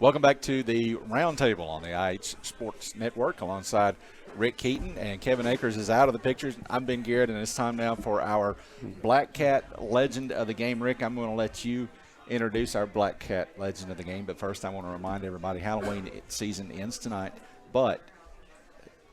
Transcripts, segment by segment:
Welcome back to the Roundtable on the IH Sports Network alongside Rick Keaton, and Kevin Akers is out of the pictures. I'm Ben Garrett, and it's time now for our Black Cat Legend of the Game. Rick, I'm going to let you introduce our Black Cat Legend of the Game, but first I want to remind everybody Halloween season ends tonight, but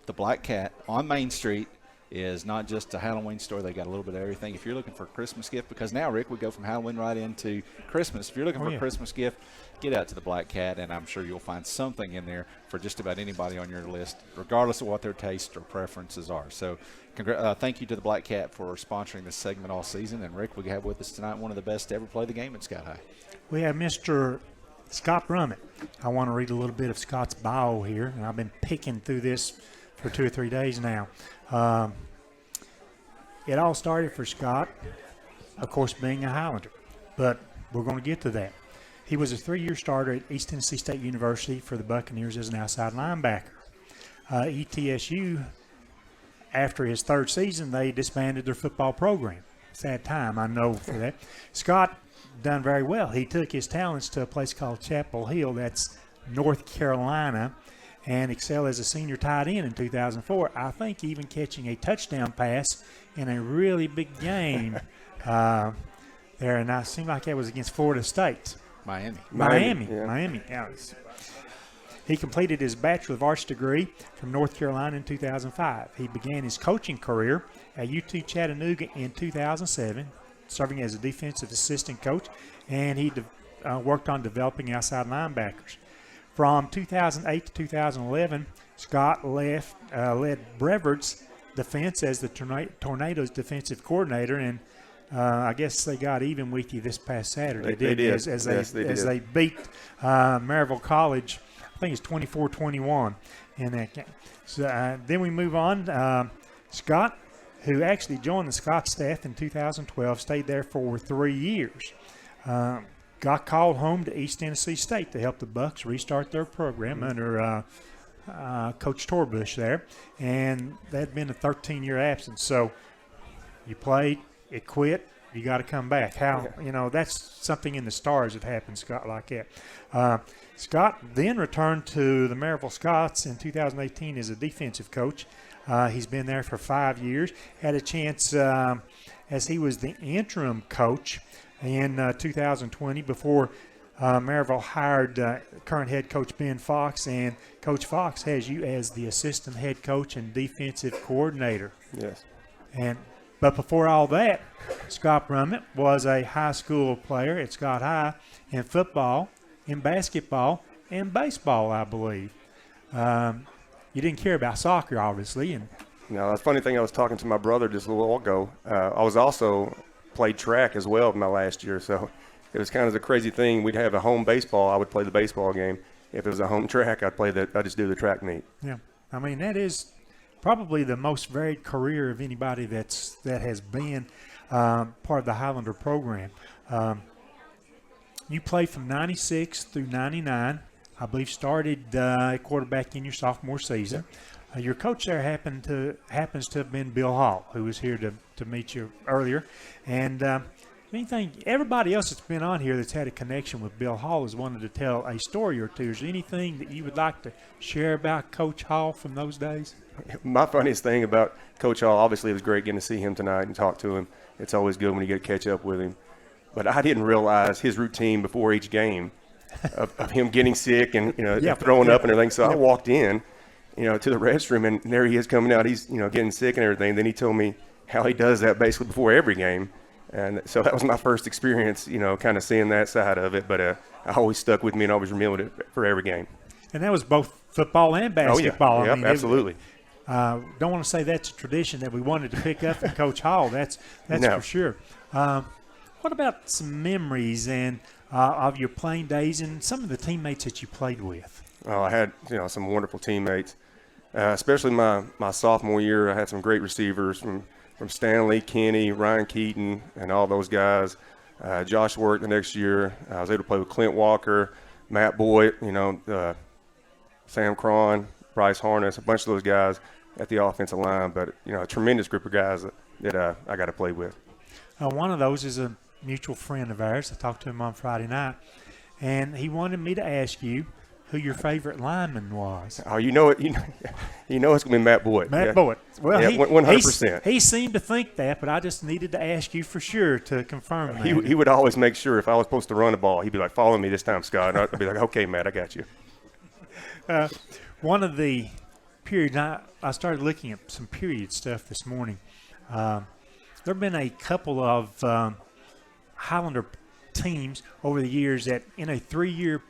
the Black Cat on Main Street is not just a Halloween store. They got a little bit of everything. If you're looking for a Christmas gift, because now, Rick, we go from Halloween right into Christmas. If you're looking for a Christmas gift, get out to the Black Cat, and I'm sure you'll find something in there for just about anybody on your list, regardless of what their taste or preferences are. So thank you to the Black Cat for sponsoring this segment all season. And, Rick, we have with us tonight one of the best to ever play the game at Scott High. We have Mr. Scott Brumett. I want to read a little bit of Scott's bio here, and I've been picking through this for 2 or 3 days now. It all started for Scott, of course, being a Highlander, but we're going to get to that. He was a 3-year starter at East Tennessee State University for the Buccaneers as an outside linebacker. ETSU, after his 3rd season, they disbanded their football program. Sad time, I know for that. Scott done very well. He took his talents to a place called Chapel Hill, that's North Carolina, and excelled as a senior tight end in 2004. I think even catching a touchdown pass in a really big game there, and it seemed like that was against Florida State. Miami. Yeah. He completed his Bachelor of Arts degree from North Carolina in 2005. He began his coaching career at UT Chattanooga in 2007, serving as a defensive assistant coach, and he worked on developing outside linebackers. From 2008 to 2011, Scott led Brevard's defense as the Tornadoes defensive coordinator, and I guess they got even with you this past Saturday. They did. As they beat Maryville College, I think it's 24-21 in that game. So then we move on. Scott, who actually joined the Scott staff in 2012, stayed there for 3 years. Got called home to East Tennessee State to help the Bucs restart their program under Coach Torbush there, and that had been a 13-year absence. So you played, it quit, you got to come back. That's something in the stars that happened, Scott, like that. Scott then returned to the Maryville Scots in 2018 as a defensive coach. He's been there for 5 years. Had a chance as he was the interim coach in 2020 before Maryville hired current head coach Ben Fox, and Coach Fox has you as the assistant head coach and defensive coordinator. Yes. But before all that, Scott Brumett was a high school player at Scott High in football, in basketball, and baseball, I believe. You didn't care about soccer, obviously. No, the funny thing, I was talking to my brother just a little while ago. I was also played track as well in my last year, so it was kind of a crazy thing. We'd have a home baseball, I would play the baseball game. If it was a home track, I'd just do the track meet. Yeah, I mean, that is probably the most varied career of anybody that has been part of the Highlander program. You played from 96 through 99. I believe started quarterback in your sophomore season. Your coach there happens to have been Bill Hall, who was here to meet you earlier. And everybody else that's been on here that's had a connection with Bill Hall has wanted to tell a story or two. Is there anything that you would like to share about Coach Hall from those days? My funniest thing about Coach Hall, obviously it was great getting to see him tonight and talk to him. It's always good when you get to catch up with him. But I didn't realize his routine before each game of him getting sick and throwing up and everything. So I walked in, to the restroom, and there he is coming out. He's getting sick and everything. Then he told me how he does that basically before every game. And so that was my first experience, kind of seeing that side of it. But I always stuck with me and always remembered it for every game. And that was both football and basketball. Oh, yeah. Absolutely. Don't want to say that's a tradition that we wanted to pick up from Coach Hall. That's for sure. What about some memories of your playing days and some of the teammates that you played with? Oh, I had some wonderful teammates, especially my sophomore year. I had some great receivers from Stanley, Kenny, Ryan Keaton, and all those guys. Josh worked the next year. I was able to play with Clint Walker, Matt Boyd, Sam Cron, Bryce Harness, a bunch of those guys at the offensive line. But a tremendous group of guys that I got to play with. One of those is a mutual friend of ours. I talked to him on Friday night, and he wanted me to ask you who your favorite lineman was. Oh, you know it. You know it's gonna be Matt Boyd. Matt Boyd. Well, yeah, 100%. He seemed to think that, but I just needed to ask you for sure to confirm that. He would always make sure if I was supposed to run the ball, he'd be like, "Follow me this time, Scott." And I'd be like, "Okay, Matt, I got you." One of the periods, I started looking at some period stuff this morning. There have been a couple of Highlander teams over the years that in a 3-year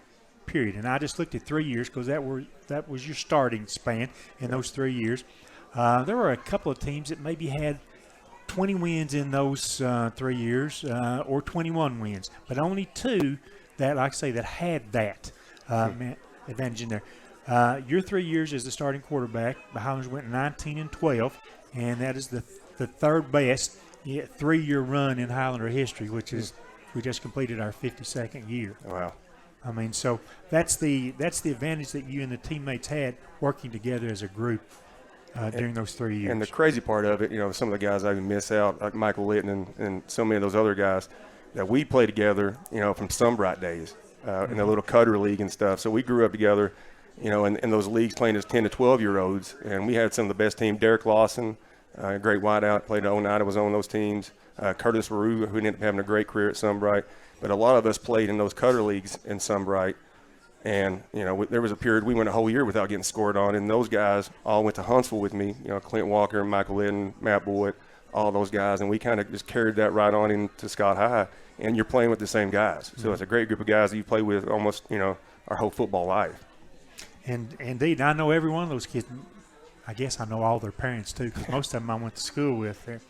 period, and I just looked at 3 years because that was your starting span in those 3 years. There were a couple of teams that maybe had 20 wins in those 3 years or 21 wins, but only 2 that, like I say, that had that advantage in there. Your 3 years as the starting quarterback, the Highlanders went 19-12, and that is the third best 3-year run in Highlander history, which is we just completed our 52nd year. Wow. I mean, so that's the advantage that you and the teammates had working together as a group during those 3 years. And the crazy part of it, some of the guys I even miss out, like Michael Litton and so many of those other guys that we played together, from Sunbright days in the little Cutter League and stuff. So we grew up together, in those leagues playing as 10 to 12-year-olds. And we had some of the best teams. Derek Lawson, a great wideout, played at 09, I was on those teams. Curtis Rue, who ended up having a great career at Sunbright. But a lot of us played in those Cutter Leagues in Sunbright. And, there was a period we went a whole year without getting scored on. And those guys all went to Huntsville with me, Clint Walker, Michael Litton, Matt Boyd, all those guys. And we kind of just carried that right on into Scott High. And you're playing with the same guys. So it's a great group of guys that you play with almost, our whole football life. And indeed, I know every one of those kids. I guess I know all their parents, too, because most of them I went to school with there.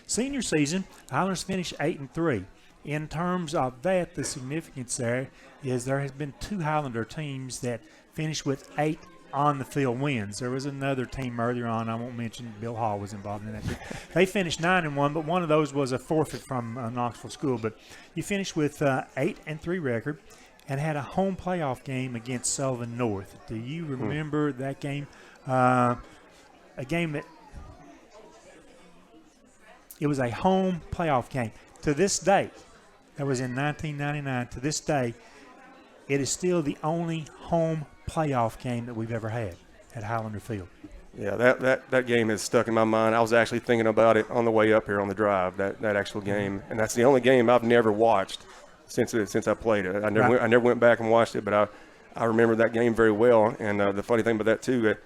Senior season, the Highlanders finished 8-3. In terms of that, the significance there is there has been 2 Highlander teams that finished with 8 on-the-field wins. There was another team earlier on, I won't mention, Bill Hall was involved in that. They finished 9-1, but one of those was a forfeit from Knoxville School. But you finished with 8-3 record and had a home playoff game against Sullivan North. Do you remember that game? A game that it was a home playoff game. To this day, that was in 1999. To this day, it is still the only home playoff game that we've ever had at Highlander Field. Yeah, that game is stuck in my mind. I was actually thinking about it on the way up here on the drive, that actual game. And that's the only game I've never watched since I played it. I never went back and watched it, but I remember that game very well. And the funny thing about that, too, that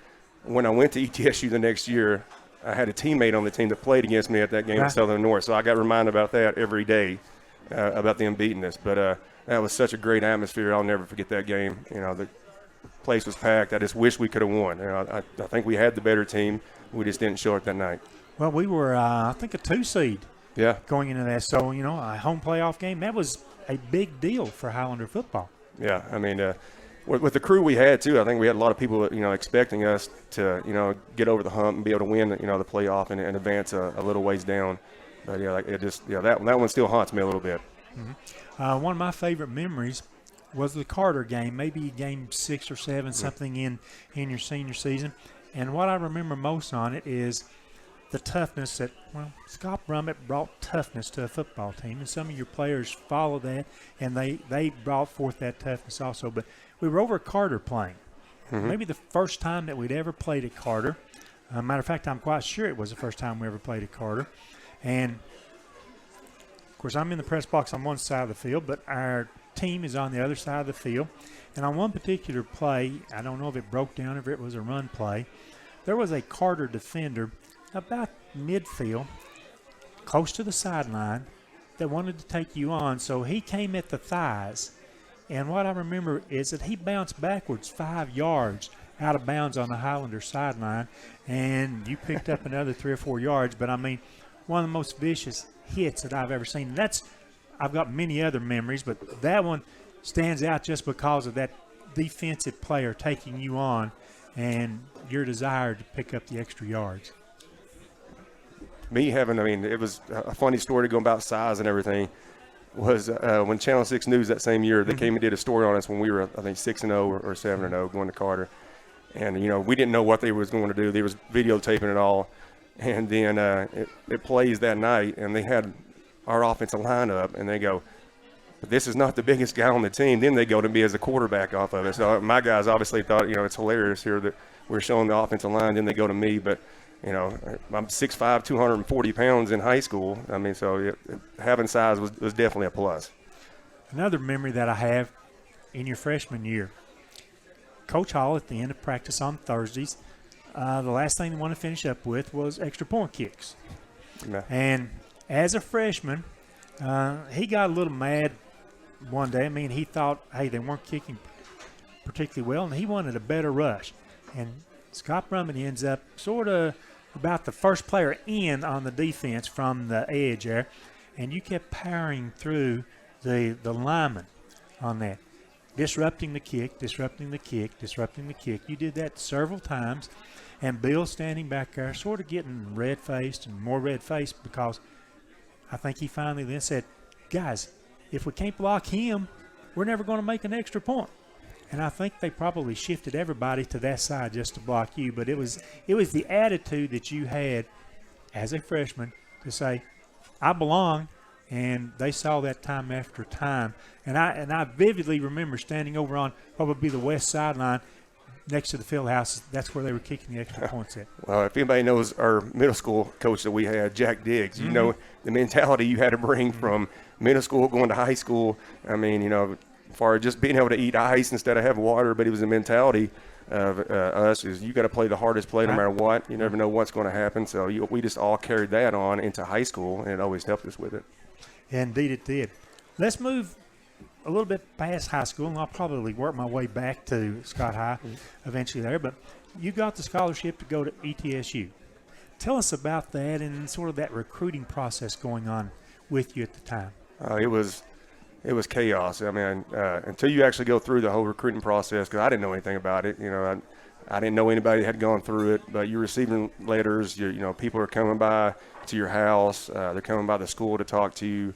when I went to ETSU the next year, I had a teammate on the team that played against me at that game at Southern North. So I got reminded about that every day, about them beating us. But that was such a great atmosphere. I'll never forget that game. The place was packed. I just wish we could have won. I think we had the better team. We just didn't show it that night. Well, we were, I think, a 2 seed going into that. So, a home playoff game, that was a big deal for Highlander football. Yeah, I mean, with the crew we had, too, I think we had a lot of people, expecting us to, get over the hump and be able to win, the playoff and advance a little ways down. But, that one still haunts me a little bit. Mm-hmm. One of my favorite memories was the Carter game, maybe game 6 or 7, something in your senior season. And what I remember most on it is the toughness that, Scott Brumett brought toughness to a football team, and some of your players followed that, and they brought forth that toughness also. But we were over at Carter playing. Mm-hmm. Maybe the first time that we'd ever played at Carter. Matter of fact, I'm quite sure it was the first time we ever played at Carter. And, of course, I'm in the press box on one side of the field, but our team is on the other side of the field. And on one particular play, I don't know if it broke down, if it was a run play, there was a Carter defender about midfield, close to the sideline, that wanted to take you on. So he came at the thighs. And what I remember is that he bounced backwards 5 yards out of bounds on the Highlander sideline, and you picked up another 3 or 4 yards. But, I mean, one of the most vicious hits that I've ever seen. I've got many other memories, but that one stands out just because of that defensive player taking you on and your desire to pick up the extra yards. It was a funny story to go about size and everything. Was when Channel 6 News that same year, they came and did a story on us when we were, I think, 6-0 or 7-0 going to Carter. And, we didn't know what they was going to do. They was videotaping it all. And then it plays that night, and they had our offensive line up, and they go, but this is not the biggest guy on the team. Then they go to me as a quarterback off of it. So my guys obviously thought, it's hilarious here that we're showing the offensive line. Then they go to me, but I'm 6'5", 240 pounds in high school. I mean, so having size was definitely a plus. Another memory that I have in your freshman year, Coach Hall at the end of practice on Thursdays, the last thing they wanted to finish up with was extra point kicks. Yeah. And as a freshman, he got a little mad one day. I mean, he thought, hey, they weren't kicking particularly well, and he wanted a better rush. And Scott Brumett ends up sort of about the first player in on the defense from the edge there, and you kept powering through the lineman on that, disrupting the kick, disrupting the kick, disrupting the kick. You did that several times, and Bill standing back there sort of getting red-faced and more red-faced because I think he finally then said, guys, if we can't block him, we're never going to make an extra point. And I think they probably shifted everybody to that side just to block you. But it was the attitude that you had as a freshman to say, I belong, and they saw that time after time. And I vividly remember standing over on what would be the west sideline next to the field house. That's where they were kicking the extra points at. Well, if anybody knows our middle school coach that we had, Jack Diggs, you know the mentality you had to bring from middle school going to high school. I mean, as far as just being able to eat ice instead of having water, but it was a mentality of us is you got to play the hardest play no matter what. You never know what's going to happen. So we just all carried that on into high school, and it always helped us with it. Indeed it did. Let's move a little bit past high school, and I'll probably work my way back to Scott High eventually there. But you got the scholarship to go to ETSU. Tell us about that and sort of that recruiting process going on with you at the time. It was chaos. I mean, until you actually go through the whole recruiting process, because I didn't know anything about it. I didn't know anybody had gone through it. But you're receiving letters. People are coming by to your house. They're coming by the school to talk to you.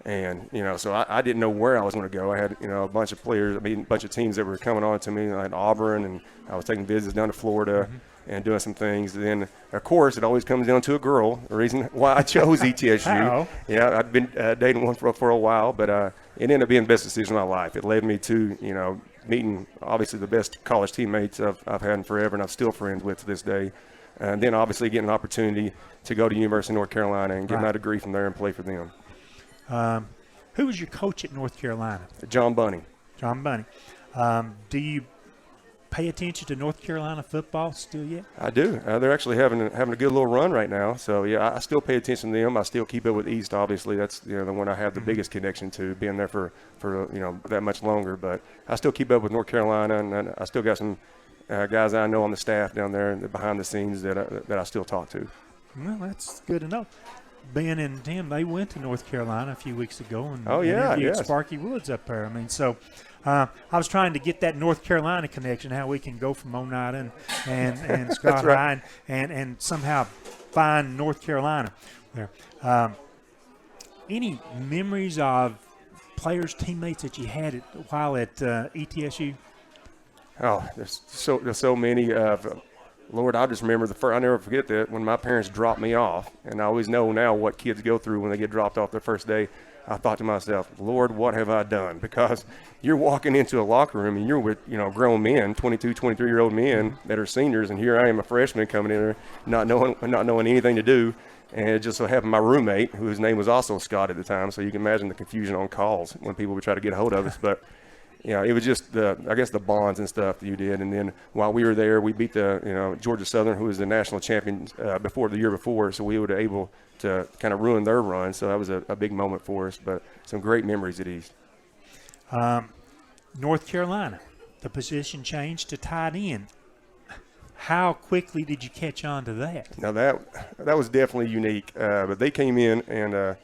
And, so I didn't know where I was going to go. I had, a bunch of players, a bunch of teams that were coming on to me. I had Auburn, and I was taking visits down to Florida and doing some things. And then, of course, it always comes down to a girl, the reason why I chose ETSU. Yeah, I'd been dating one for a while, but it ended up being the best decision of my life. It led me to, meeting, obviously, the best college teammates I've had in forever, and I'm still friends with to this day. And then, obviously, getting an opportunity to go to University of North Carolina and get my degree from there and play for them. Who was your coach at North Carolina? John Bunny. John Bunny. Do you pay attention to North Carolina football still yet? I do. They're actually having a good little run right now. So, yeah, I still pay attention to them. I still keep up with East, obviously. That's the one I have the biggest connection to, being there for that much longer. But I still keep up with North Carolina, and I still got some guys I know on the staff down there and behind the scenes that I still talk to. Well, that's good to know. Ben and Tim, they went to North Carolina a few weeks ago and interviewed Sparky Woods up there. I mean, so I was trying to get that North Carolina connection, how we can go from Oneida and Scott High and somehow find North Carolina there. Any memories of players, teammates that you had while at ETSU? Oh, there's so many. Lord, I just remember I'll never forget that when my parents dropped me off, and I always know now what kids go through when they get dropped off their first day. I thought to myself, Lord, what have I done? Because you're walking into a locker room and you're with, grown men, 22, 23-year-old men that are seniors, and here I am, a freshman coming in there, not knowing anything to do. And it just so happened my roommate, whose name was also Scott at the time, so you can imagine the confusion on calls when people would try to get a hold of us. But it was just the bonds and stuff that you did. And then while we were there, we beat the Georgia Southern, who was the national champion the year before. So we were able to kind of ruin their run. So that was a big moment for us. But some great memories at East. North Carolina, the position changed to tight end. How quickly did you catch on to that? Now that was definitely unique. But they came in and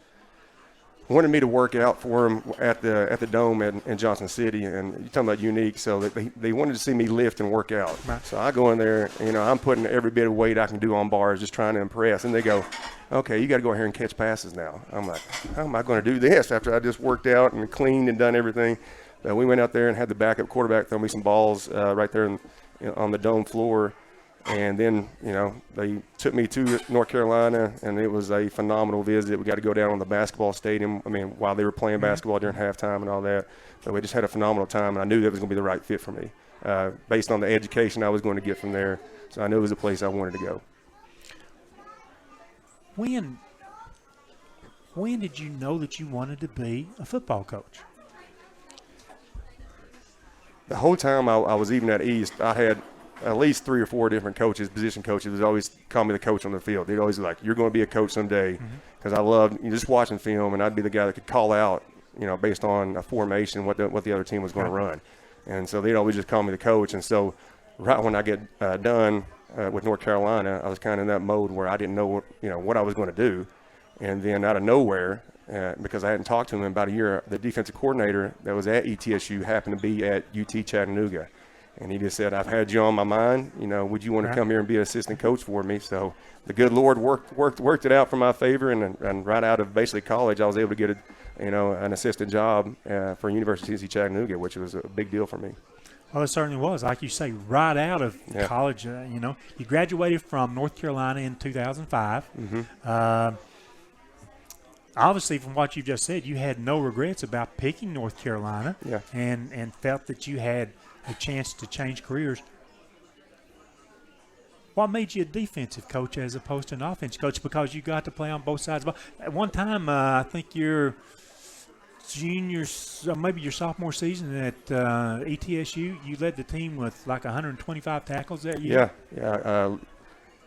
wanted me to work out for them at the Dome in Johnson City, and you're talking about unique. So they wanted to see me lift and work out. Right. So I go in there, I'm putting every bit of weight I can do on bars, just trying to impress. And they go, "Okay, you got to go here and catch passes now." I'm like, "How am I going to do this after I just worked out and cleaned and done everything?" We went out there and had the backup quarterback throw me some balls right there on the Dome floor. And then, they took me to North Carolina, and it was a phenomenal visit. We got to go down on the basketball stadium, while they were playing basketball during halftime and all that. But we just had a phenomenal time, and I knew that was going to be the right fit for me based on the education I was going to get from there. So I knew it was a place I wanted to go. When did you know that you wanted to be a football coach? The whole time I was even at East, I had at least 3 or 4 different coaches, position coaches, would always call me the coach on the field. They'd always be like, "You're going to be a coach someday," because I loved just watching film, and I'd be the guy that could call out, based on a formation, what the other team was going to run. And so they'd always just call me the coach. And so right when I get done with North Carolina, I was kind of in that mode where I didn't know what I was going to do. And then out of nowhere, because I hadn't talked to him in about a year, the defensive coordinator that was at ETSU happened to be at UT Chattanooga. And he just said, "I've had you on my mind. Would you want to come here and be an assistant coach for me?" So the good Lord worked it out for my favor, and right out of basically college, I was able to get an assistant job for University of Chattanooga, which was a big deal for me. Well, it certainly was. Like you say, right out of college, you graduated from North Carolina in 2005. Obviously, from what you just said, you had no regrets about picking North Carolina and felt that you had a chance to change careers. What made you a defensive coach as opposed to an offensive coach? Because you got to play on both sides. At one time, I think your junior, maybe your sophomore season at ETSU, you led the team with like 125 tackles that year. Yeah.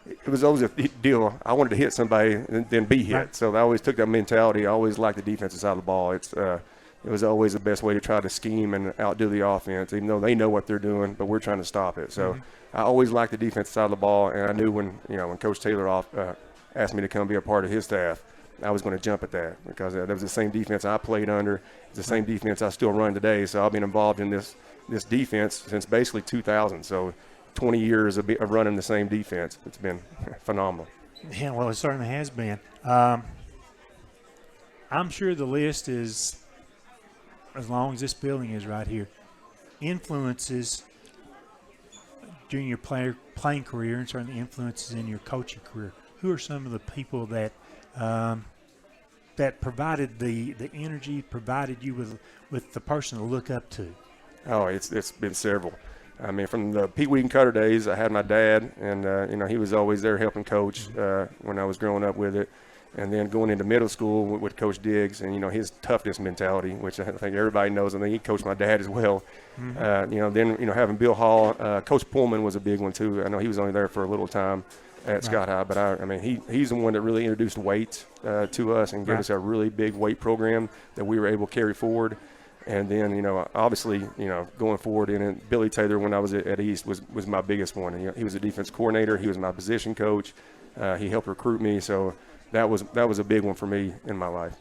It was always a deal. I wanted to hit somebody and then be hit. Right. So I always took that mentality. I always liked the defensive side of the ball. It was always the best way to try to scheme and outdo the offense, even though they know what they're doing, but we're trying to stop it. So I always liked the defensive side of the ball, and I knew when Coach Taylor asked me to come be a part of his staff, I was going to jump at that because that was the same defense I played under. It's the same defense I still run today. So I've been involved in this defense since basically 2000. So 20 years of running the same defense. It's been phenomenal. Yeah, well, it certainly has been. I'm sure the list is as long as this building is right here. Influences during your playing career and certainly influences in your coaching career. Who are some of the people that that provided the energy, provided you with the person to look up to? Oh, it's been several. From the Pete Wheaton Cutter days, I had my dad, and he was always there helping coach when I was growing up with it. And then going into middle school with Coach Diggs and, his toughness mentality, which I think everybody knows. I think he coached my dad as well. Then having Bill Hall, Coach Pullman was a big one too. I know he was only there for a little time at Scott High, but he's the one that really introduced weight to us and gave us a really big weight program that we were able to carry forward. And then, obviously, going forward, and Billy Taylor, when I was at East, was my biggest one. And, he was a defense coordinator. He was my position coach. He helped recruit me. So that was a big one for me in my life.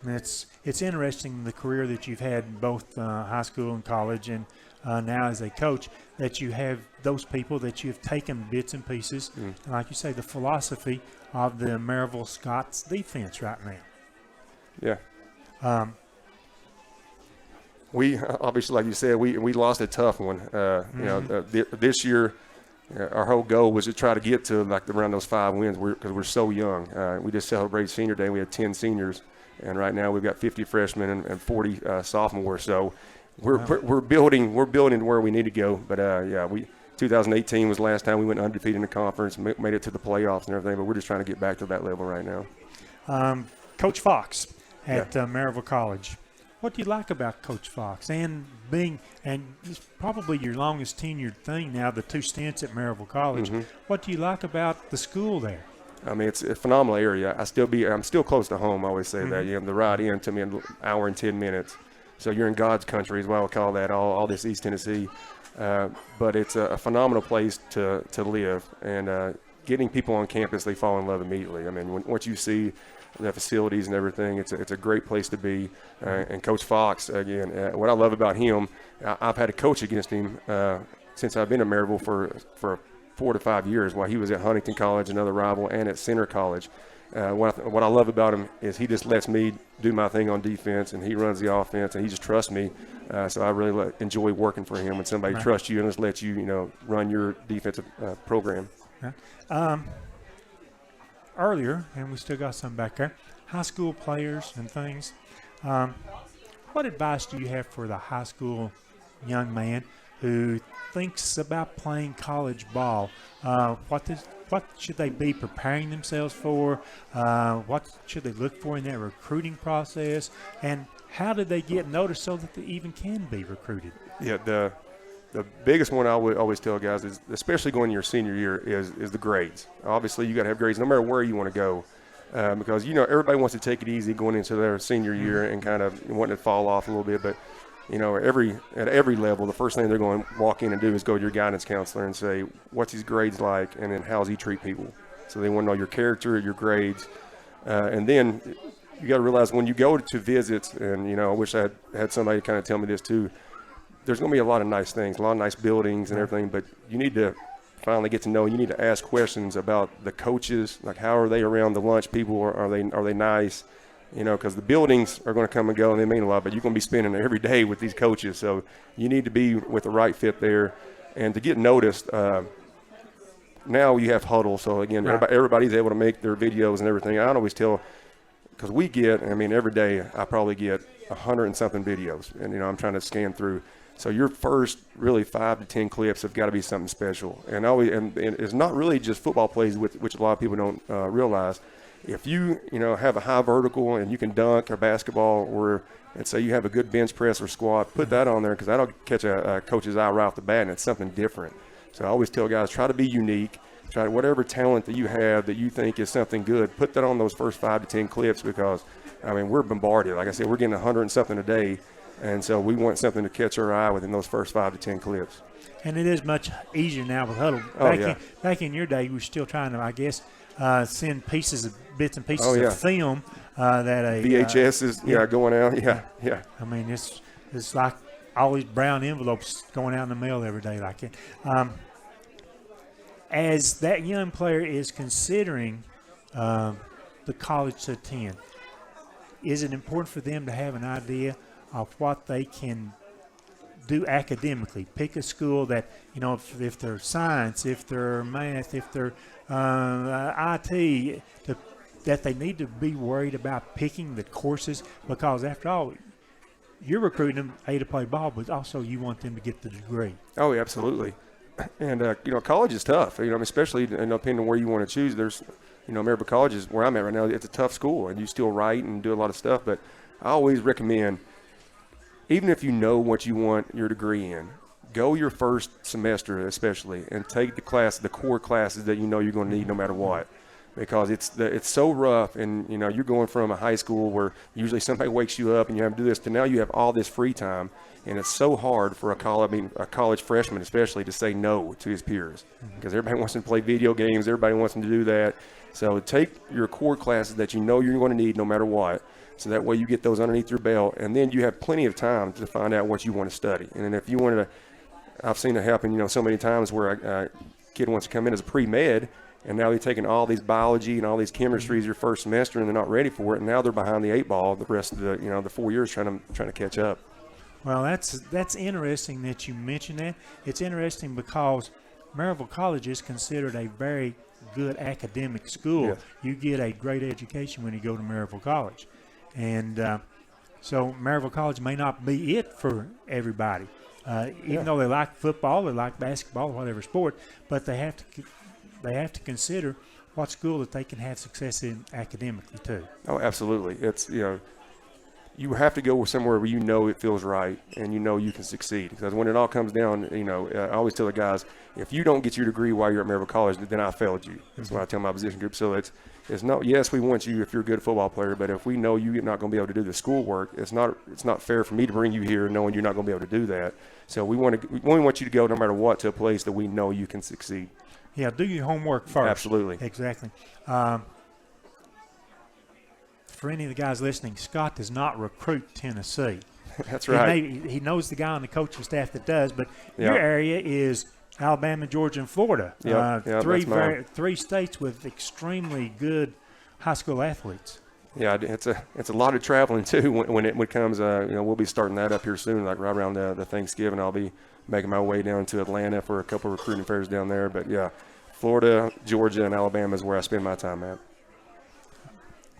It's interesting, the career that you've had in both high school and college and now as a coach, that you have those people that you've taken bits and pieces. And like you say, the philosophy of the Maryville Scots defense right now. Yeah. We obviously, like you said, we lost a tough one. This year, our whole goal was to try to get to around those 5 wins because we're so young. We just celebrated Senior Day. We had 10 seniors, and right now we've got 50 freshmen and 40 sophomores. So we're building to where we need to go. But 2018 was the last time we went undefeated in the conference, made it to the playoffs and everything. But we're just trying to get back to that level right now. Coach Fox at Maryville College. What do you like about Coach Fox and it's probably your longest tenured thing now, the 2 stints at Maryville College? What do you like about the school there? It's a phenomenal area. I'm still close to home. I always say that. The ride in to me an hour and 10 minutes. So you're in God's country is what I would call that, all this East Tennessee. But it's a phenomenal place to live. And getting people on campus, they fall in love immediately. Once you see the facilities and everything, it's a great place to be. And Coach Fox, again, what I love about him, I've had to coach against him since I've been at Maryville for 4 to 5 years while he was at Huntington College, another rival, and at Center College. What I love about him is he just lets me do my thing on defense, and he runs the offense, and he just trusts me. So I really enjoy working for him when somebody trusts you and just lets you, run your defensive program. Earlier, and we still got some back there, high school players and things. What advice do you have for the high school young man who thinks about playing college ball? What should they be preparing themselves for? What should they look for in that recruiting process? And how do they get noticed so that they even can be recruited? Yeah, the biggest one I would always tell guys is, especially going your senior year, is the grades. Obviously, you got to have grades no matter where you want to go. Because, everybody wants to take it easy going into their senior year and kind of wanting to fall off a little bit. But, at every level, the first thing they're going to walk in and do is go to your guidance counselor and say, what's his grades like, and then how does he treat people? So they want to know your character, your grades. And then you got to realize when you go to visits, and, I wish I had somebody kind of tell me this too, there's going to be a lot of nice things, a lot of nice buildings and everything, but you need to finally get to know. You need to ask questions about the coaches, like how are they around the lunch people, or are they nice? Because the buildings are going to come and go and they mean a lot, but you're going to be spending every day with these coaches. So you need to be with the right fit there. And to get noticed, now you have Huddle. So, again, everybody's able to make their videos and everything. I always tell, because every day I probably get 100 and something videos. And, I'm trying to scan through. So your first really 5 to 10 clips have got to be something special. And it's not really just football plays, which a lot of people don't realize. If you, have a high vertical and you can dunk or basketball, or let's say you have a good bench press or squat, put that on there, because that'll catch a coach's eye right off the bat, and it's something different. So I always tell guys, try to be unique. Try whatever talent that you have that you think is something good, put that on those first 5 to 10 clips, because, we're bombarded. Like I said, we're getting 100 and something a day. And so we want something to catch our eye within those first 5 to 10 clips. And it is much easier now with Huddle. Back in your day, you were still trying to, I guess, send bits and pieces of film that a VHS is going out. Yeah. It's like all these brown envelopes going out in the mail every day like it. As that young player is considering the college to attend, is it important for them to have an idea of what they can do academically? Pick a school that, if they're science, if they're math, if they're IT, that they need to be worried about picking the courses, because after all, you're recruiting them to play ball, but also you want them to get the degree. Oh, yeah, absolutely. And, college is tough, especially depending on where you want to choose. There's, Maryville College is where I'm at right now. It's a tough school, and you still write and do a lot of stuff, but I always recommend, even if you know what you want your degree in, go your first semester especially and take the core classes that you're going to need no matter what, because it's so rough, and you're going from a high school where usually somebody wakes you up and you have to do this, to now you have all this free time, and it's so hard for a college freshman especially to say no to his peers, because everybody wants to play video games, everybody wants them to do that. So take your core classes that you're going to need no matter what. So that way you get those underneath your belt, and then you have plenty of time to find out what you want to study. And then if you wanted to, I've seen it happen, so many times where a kid wants to come in as a pre-med, and now they're taking all these biology and all these chemistries your first semester, and they're not ready for it, and now they're behind the 8 ball the rest of the 4 years trying to catch up. Well, that's interesting that you mentioned that. It's interesting because Maryville College is considered a very good academic school. Yes. You get a great education when you go to Maryville College. And so Maryville College may not be it for everybody, even though they like football, they like basketball, whatever sport, but they have to consider what school that they can have success in academically too. Oh, absolutely. It's you have to go somewhere where it feels right and you can succeed. Because when it all comes down, I always tell the guys, if you don't get your degree while you're at Maryville College, then I failed you. That's what I tell my position group. So it's not, yes, we want you if you're a good football player, but if we know you're not going to be able to do the schoolwork, it's not fair for me to bring you here knowing you're not going to be able to do that. So we want you to go no matter what to a place that we know you can succeed. Yeah, do your homework first. Absolutely. Exactly. For any of the guys listening, Scott does not recruit Tennessee. That's right. He knows the guy on the coaching staff that does, but your area is Alabama, Georgia, and Florida. Three states with extremely good high school athletes. Yeah, it's a lot of traveling too when it comes. We'll be starting that up here soon, like right around the Thanksgiving. I'll be making my way down to Atlanta for a couple of recruiting fairs down there. But yeah, Florida, Georgia, and Alabama is where I spend my time at.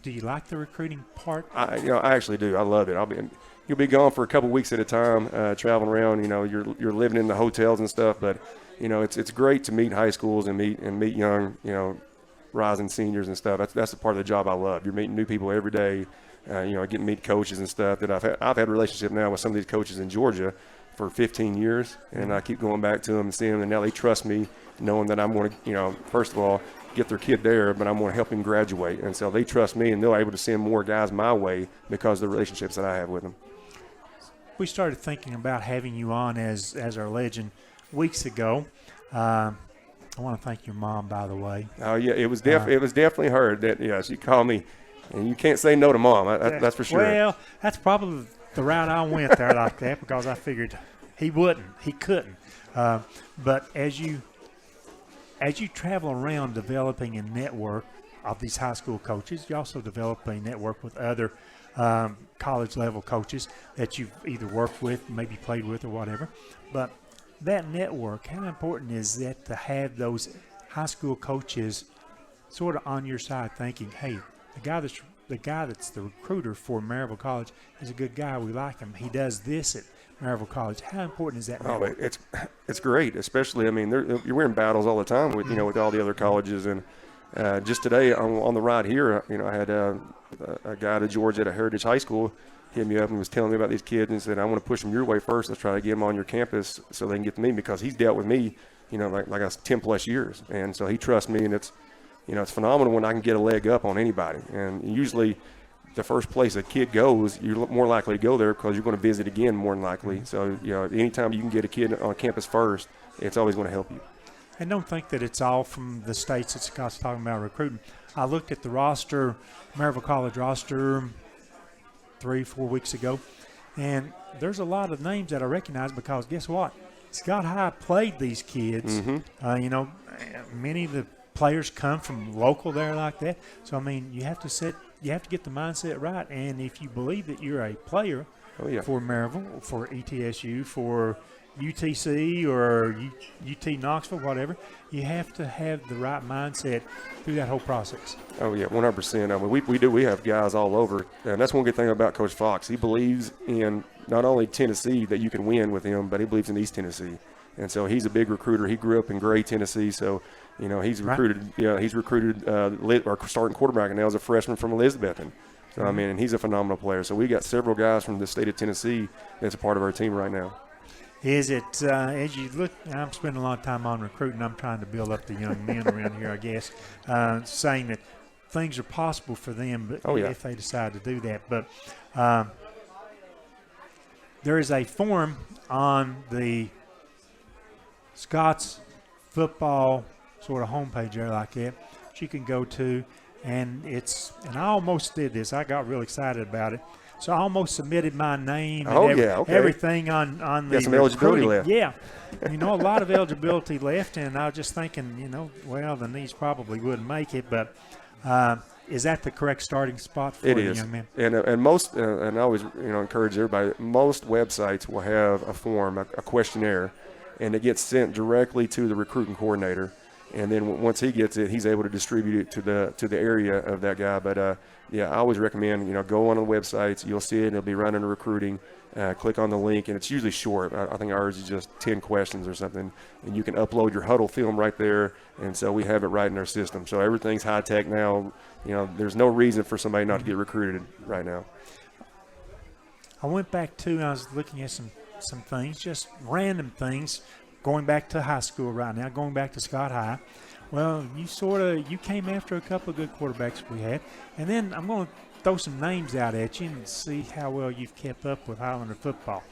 Do you like the recruiting part? I actually do. I love it. You'll be gone for a couple of weeks at a time, traveling around. You're living in the hotels and stuff, but it's great to meet high schools and meet young rising seniors and stuff. That's the part of the job I love. You're meeting new people every day. Getting to meet coaches and stuff that I've had a relationship now with some of these coaches in Georgia for 15 years, and I keep going back to them and seeing them, and now they trust me, knowing that I'm going to, first of all, get their kid there, but I'm going to help him graduate. And so they trust me, and they're able to send more guys my way because of the relationships that I have with them. We started thinking about having you on as our legend weeks ago. I want to thank your mom, by the way. Oh yeah, it was definitely her that she called me, and you can't say no to mom. That's for sure. Well, that's probably the route I went there like that, because I figured he couldn't. But as you travel around developing a network of these high school coaches, you also develop a network with other college level coaches that you've either worked with, maybe played with, or whatever. But that network, how important is that to have those high school coaches sort of on your side, thinking, hey, the guy that's the recruiter for Maryville College is a good guy. We like him. He does this at Maryville College. How important is that network? It's great, especially, you're in battles all the time with with all the other colleges. And just today on the ride here, I had a guy at Georgia at a Heritage High School hit me up and was telling me about these kids and said, I want to push them your way first. Let's try to get them on your campus so they can get to me, because he's dealt with me, like I 10 plus years. And so he trusts me, and it's phenomenal when I can get a leg up on anybody. And usually the first place a kid goes, you're more likely to go there because you're going to visit again more than likely. So, anytime you can get a kid on campus first, it's always going to help you. And don't think that it's all from the states that Scott's talking about recruiting. I looked at the roster, Maryville College roster, 3-4 weeks ago, and there's a lot of names that I recognize, because guess what? Scott High played these kids. Mm-hmm. Many of the players come from local there like that. So, you have to get the mindset right. And if you believe that you're a player for Maryville, for ETSU, for UTC or UT Knoxville, whatever, you have to have the right mindset through that whole process. Oh yeah, 100%. We have guys all over, and that's one good thing about Coach Fox. He believes in not only Tennessee, that you can win with him, but he believes in East Tennessee, and so he's a big recruiter. He grew up in Gray, Tennessee, so he's recruited. Right. He's recruited our starting quarterback now as a freshman from Elizabethton. So and he's a phenomenal player. So we got several guys from the state of Tennessee that's a part of our team right now. Is it, as you look, I'm spending a lot of time on recruiting. I'm trying to build up the young men around here, I guess, saying that things are possible for them if they decide to do that. But there is a forum on the Scott's football sort of homepage there like that you can go to, and I almost did this. I got real excited about it. So I almost submitted my name and everything on the got some eligibility left. Yeah. A lot of eligibility left, and I was just thinking, the Needs probably wouldn't make it, but is that the correct starting spot for you, young man? And most, and I always encourage everybody, most websites will have a form, a questionnaire, and it gets sent directly to the recruiting coordinator. And then once he gets it, he's able to distribute it to the area of that guy. But I always recommend go on the websites. You'll see it. It'll be right under recruiting. Click on the link, and it's usually short. I think ours is just 10 questions or something, and you can upload your huddle film right there. And so we have it right in our system. So everything's high tech now. There's no reason for somebody not to get recruited right now. I went back I was looking at some things, just random things. Going back to high school right now, going back to Scott High. Well, you came after a couple of good quarterbacks we had. And then I'm going to throw some names out at you and see how well you've kept up with Highlander football.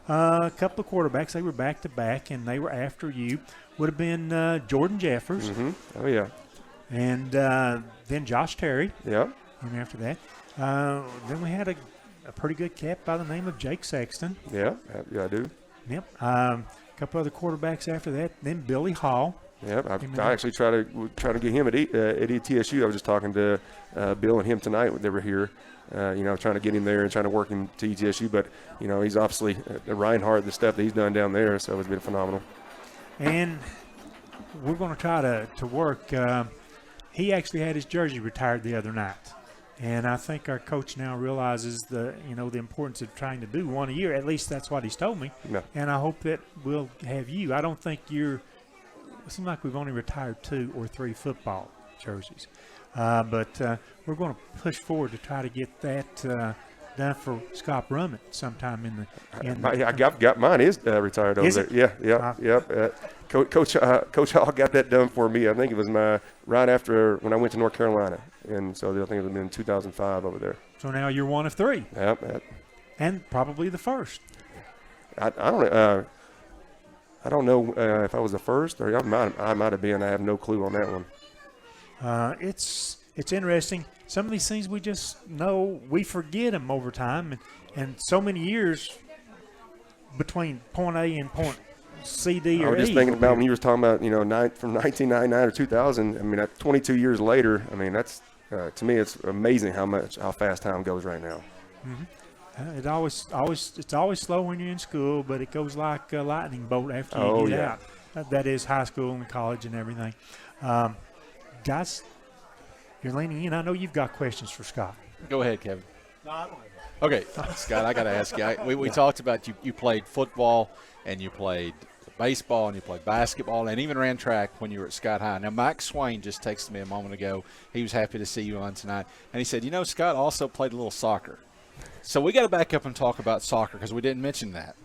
A couple of quarterbacks, they were back-to-back, and they were after you. Would have been Jordan Jeffers. Mm-hmm. Oh, yeah. And then Josh Terry. Yeah. And after that. Then we had a pretty good cat by the name of Jake Sexton. Yeah, I do. Yep. A couple other quarterbacks after that. Then Billy Hall. Yep, I actually try to get him at ETSU. I was just talking to Bill and him tonight when they were here. Trying to get him there and trying to work him to ETSU. But he's obviously Reinhardt, the stuff that he's done down there, so it's been phenomenal. And we're going to try to work. He actually had his jersey retired the other night. And I think our coach now realizes the importance of trying to do one a year. At least that's what he's told me. No. And I hope that we'll have you. I don't think it seems like we've only retired 2 or 3 football jerseys. But we're going to push forward to try to get that done for Scott Brumett sometime I've got mine is retired over there. Yeah. Coach Hall got that done for me. I think it was right after when I went to North Carolina, and so I think it was in 2005 over there. So now you're one of 3. Yep. And probably the first. I don't know if I was the first or I might have been. I have no clue on that one. It's interesting. Some of these things we just know, we forget them over time, and so many years between point A and point C, D, or E. I was just thinking about when you were talking about from 1999 or 2000. I mean, 22 years later. I mean, that's to me, it's amazing how fast time goes right now. Mm-hmm. It's always slow when you're in school, but it goes like a lightning bolt after you get out. That is high school and college and everything. Guys, you're leaning in. I know you've got questions for Scott. Go ahead, Kevin. Okay, Scott, I got to ask you. We talked about you played football and you played baseball and you played basketball and even ran track when you were at Scott High. Now, Mike Swain just texted me a moment ago. He was happy to see you on tonight. And he said, Scott also played a little soccer. So we got to back up and talk about soccer because we didn't mention that.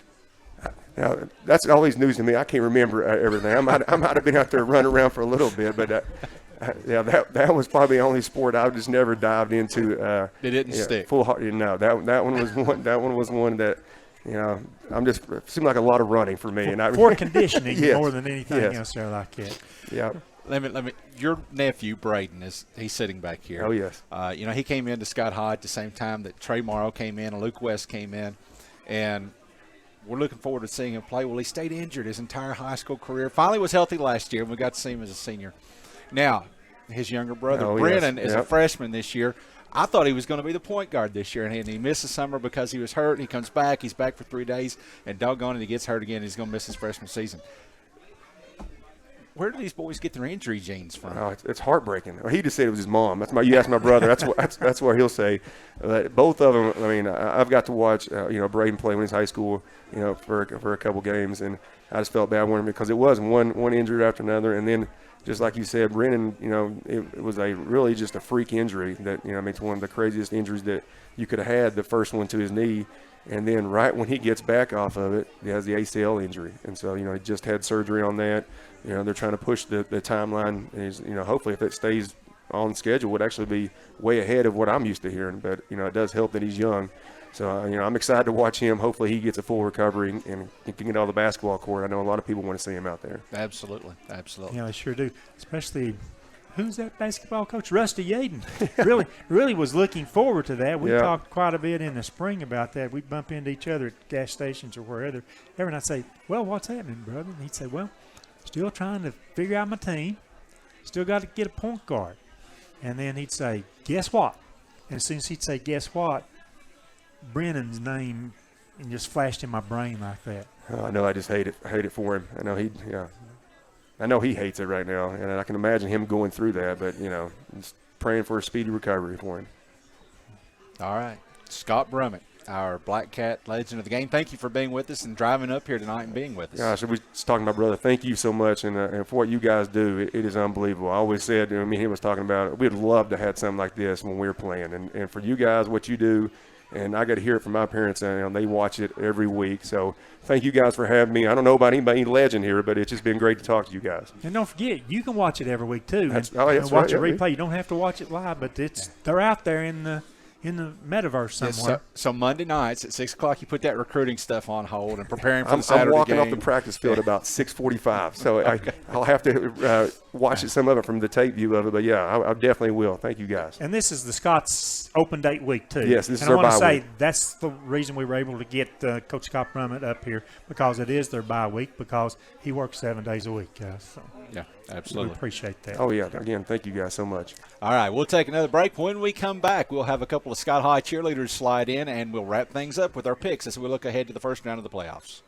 Now, that's always news to me. I can't remember everything. I might have been out there running around for a little bit, but that was probably the only sport I just never dived into. It didn't stick. Full heart. No, that one was one. That one was one that I'm just it seemed like a lot of running for me. For conditioning yes, more than anything yes. else there like that. Yeah. Let me. Your nephew Braden he's sitting back here. Oh yes. He came into Scott High at the same time that Trey Morrow came in and Luke West came in, and we're looking forward to seeing him play. Well, he stayed injured his entire high school career. Finally was healthy last year, and we got to see him as a senior. Now, his younger brother Brennan is a freshman this year. I thought he was going to be the point guard this year, and he missed the summer because he was hurt. And he comes back. He's back for 3 days, and doggone it, he gets hurt again. He's going to miss his freshman season. Where do these boys get their injury genes from? Oh, it's heartbreaking. He just said it was his mom. You asked my brother. That's what he'll say. Both of them. I mean, I've got to watch Braden play when he was high school. For a couple games, and I just felt bad for him because it was one injury after another, and then just like you said, Brennan. It was really just a freak injury that it's one of the craziest injuries that you could have had. The first one to his knee. And then right when he gets back off of it, he has the ACL injury. And so, he just had surgery on that. They're trying to push the timeline. And hopefully if it stays on schedule, would actually be way ahead of what I'm used to hearing. But, it does help that he's young. So, I'm excited to watch him. Hopefully he gets a full recovery and can get on the basketball court. I know a lot of people want to see him out there. Absolutely. Yeah, they sure do. Especially – who's that basketball coach? Rusty Yaden. really was looking forward to that. We talked quite a bit in the spring about that. We'd bump into each other at gas stations or wherever. And I'd say, well, what's happening, brother? And he'd say, well, still trying to figure out my team. Still got to get a point guard. And then he'd say, guess what? And as soon as he'd say, guess what, Brennan's name just flashed in my brain like that. Oh, I know. I just hate it for him. I know he hates it right now, and I can imagine him going through that, but, just praying for a speedy recovery for him. All right. Scott Brumett, our Black Cat legend of the game. Thank you for being with us and driving up here tonight and being with us. Gosh, I was talking to my brother. Thank you so much, and for what you guys do, it is unbelievable. I always said, he was talking about, we'd love to have something like this when we were playing, and for you guys, what you do, and I got to hear it from my parents, and they watch it every week. So thank you guys for having me. I don't know about any legend here, but it's just been great to talk to you guys. And don't forget, you can watch it every week too. That's watch right, a replay. You don't have to watch it live, but they're out there in the metaverse somewhere. So Monday nights at 6 o'clock, you put that recruiting stuff on hold and preparing for the Saturday game. I'm walking off the practice field about 6:45, so I'll have to watch some of it from the tape view of it. But I definitely will. Thank you guys. And this is the Scott's open date week too. Yes, this is our bye week. And I want to say that's the reason we were able to get Coach Scott Brumett up here, because it is their bye week, because he works 7 days a week. So. Yeah, We absolutely. appreciate that. Oh, yeah. Again, thank you guys so much. All right, we'll take another break. When we come back, we'll have a couple of Scott High cheerleaders slide in, and we'll wrap things up with our picks as we look ahead to the first round of the playoffs.